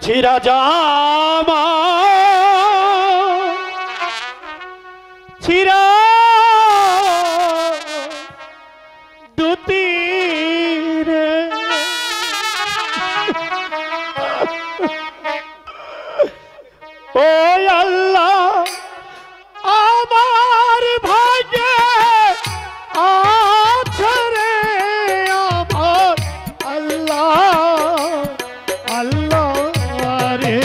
ছিঁড়া জামা ছিঁড়া দুতি রে ও আল্লাহ আমার ভাগ্যে আছে রে আমার আল্লাহ আল্লাহ রে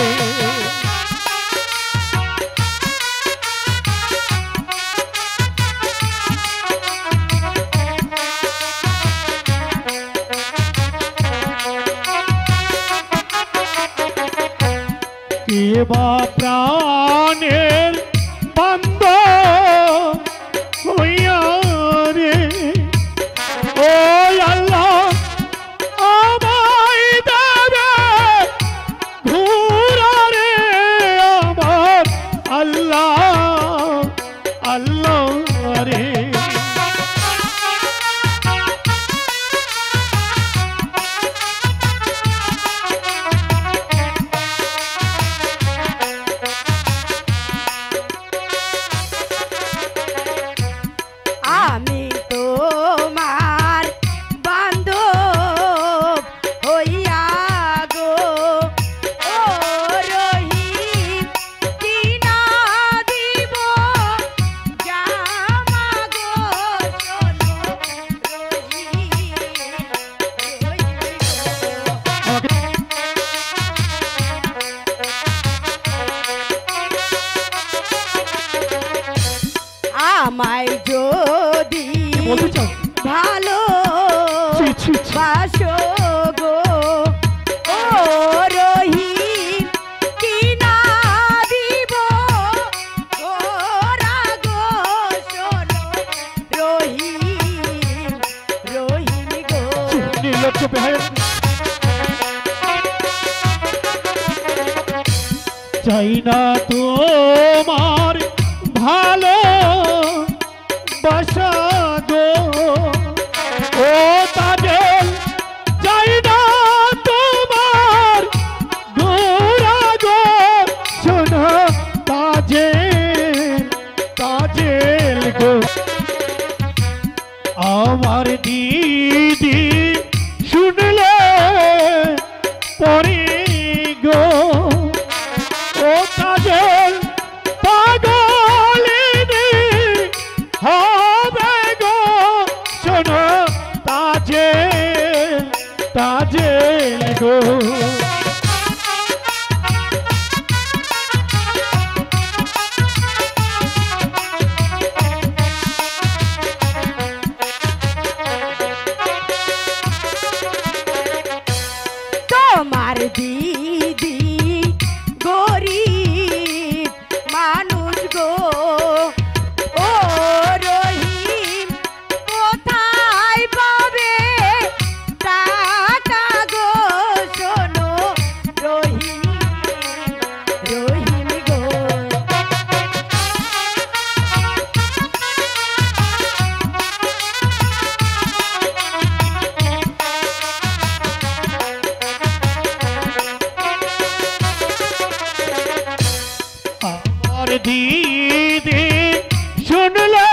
কেবা প্রাণের বান্ধব হইয়া রে ও আল্লাহ আমায় দেবে ঘুরা রে আমার আল্লাহ আল্লাহ রে আমায় যদি ভালো বাসো গো ও রহিম কি না দিব ওরা গো শোনো রহিম রহিম গো চাই না তোমার ভালো বাসা গো ও তাজেল চাই না তোমার গোরা গো শোনো তাজেল তাজেল গো আমার দিদি শুনলে পরে গো ও তাজেল পাগলিনী হবে গো শোনো তাজেল তাজেল গো তোমার দিদি গরিব মানুষ গো ও রহিম কোথায় পাবে টাকা গো শোনো রহিম রহিম গো আমার দিদি শুনলে